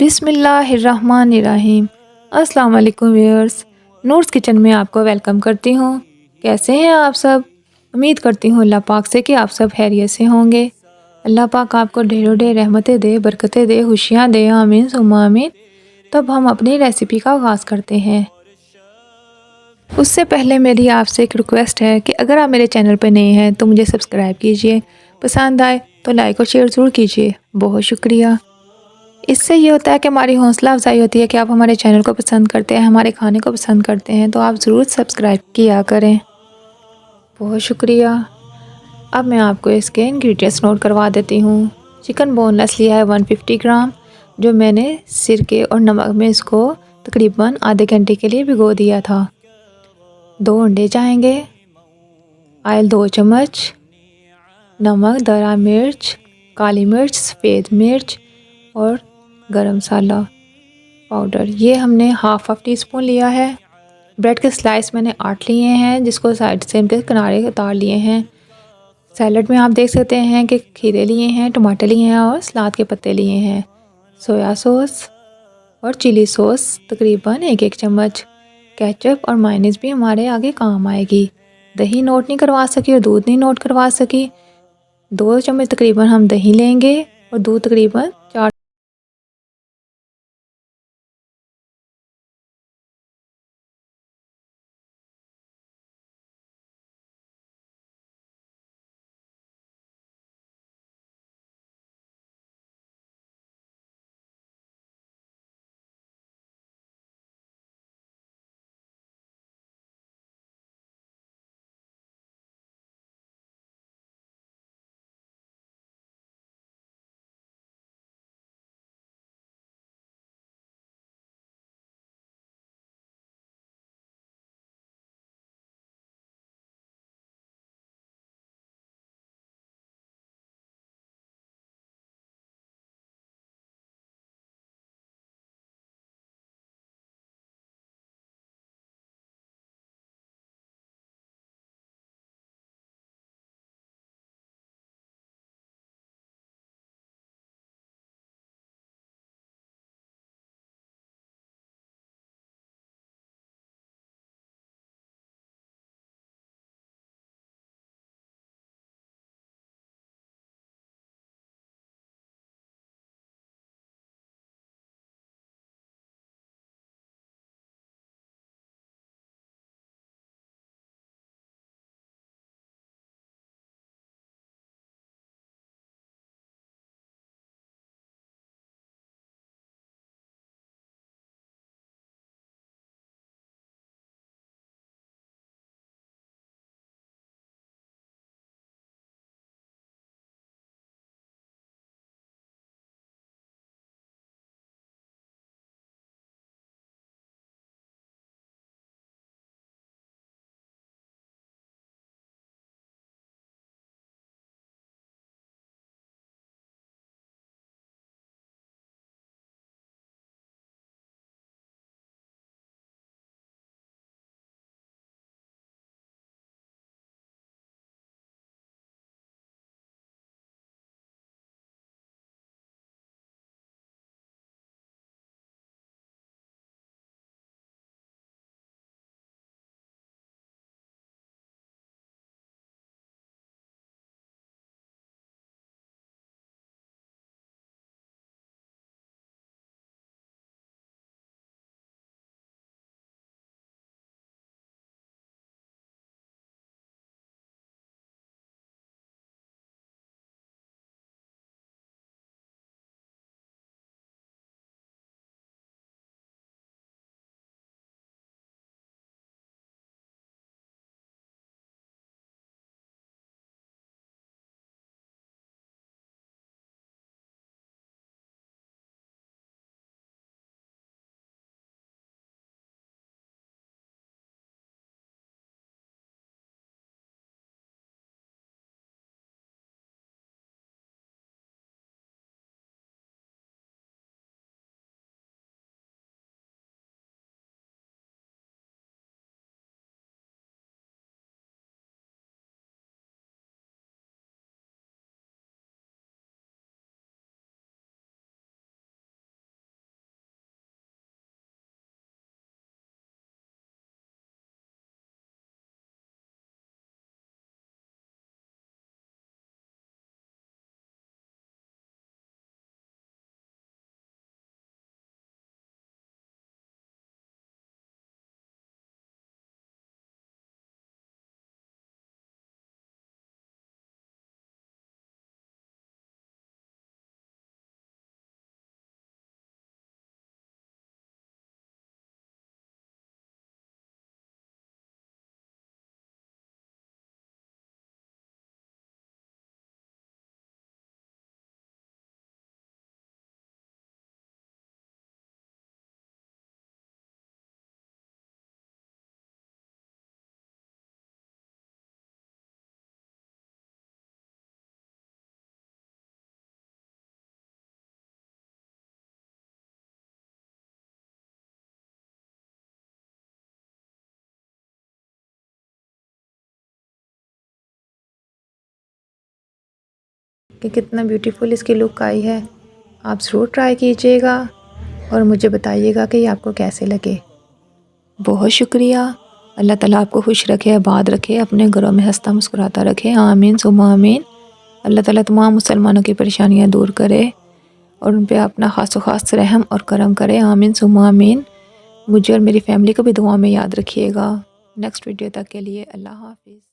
बिस्मिल्लाहिर्रहमानिर्रहीम। अस्सलाम वालेकुम व्यूअर्स, नूर्स किचन में आपको वेलकम करती हूँ। कैसे हैं आप सब? उम्मीद करती हूँ अल्लाह पाक से कि आप सब खैरियत से होंगे। अल्लाह पाक आपको ढेरों ढेर रहमतें दे, बरकतें दे, खुशियाँ दे, आमीन सुम्मा आमीन। तब हम अपनी रेसिपी का आगाज़ करते हैं। उससे पहले मेरी आपसे एक रिक्वेस्ट है कि अगर आप मेरे चैनल पर नए हैं तो मुझे सब्सक्राइब कीजिए, पसंद आए तो लाइक और शेयर ज़रूर कीजिए। बहुत शुक्रिया। इससे ये होता है कि हमारी हौसला अफजाई होती है कि आप हमारे चैनल को पसंद करते हैं, हमारे खाने को पसंद करते हैं, तो आप ज़रूर सब्सक्राइब किया करें। बहुत शुक्रिया। अब मैं आपको इसके इंग्रेडिएंट्स नोट करवा देती हूँ। चिकन बोनलेस लिया है 150 ग्राम, जो मैंने सिरके और नमक में इसको तकरीबन आधे घंटे के लिए भिगो दिया था। 2 अंडे जाएंगे, ऑयल 2 चम्मच, नमक, दरा मिर्च, काली मिर्च, सफ़ेद मिर्च और गरम मसाला पाउडर। ये हमने हाफ टी स्पून लिया है। ब्रेड के स्लाइस मैंने 8 लिए हैं, जिसको साइड से इनके किनारे उतार लिए हैं। सैलड में आप देख सकते हैं कि खीरे लिए हैं, टमाटर लिए हैं और सलाद के पत्ते लिए हैं। सोया सॉस और चिली सॉस तकरीबन 1-1 चम्मच। केचप और मायोनीज़ भी हमारे आगे काम आएगी। दही नोट नहीं करवा सकी और दूध नहीं नोट करवा सकी। 2 चम्मच तकरीबन हम दही लेंगे और दूध तकरीबन 4 कि कितना ब्यूटीफुल इसकी लुक आई है। आप ज़रूर ट्राई कीजिएगा और मुझे बताइएगा कि ये आपको कैसे लगे। बहुत शुक्रिया। अल्लाह ताला आपको खुश रखे, आबाद रखे, अपने घरों में हंसता मुस्कुराता रखे। आमीन सुम्मा आमीन। अल्लाह ताला तमाम मुसलमानों की परेशानियां दूर करे और उन पे अपना ख़ास ख़ास रहम और करम करे। आमीन सुम्मा आमीन। मुझे और मेरी फैमिली को भी दुआ में याद रखिएगा। नेक्स्ट वीडियो तक के लिए अल्लाह हाफिज़।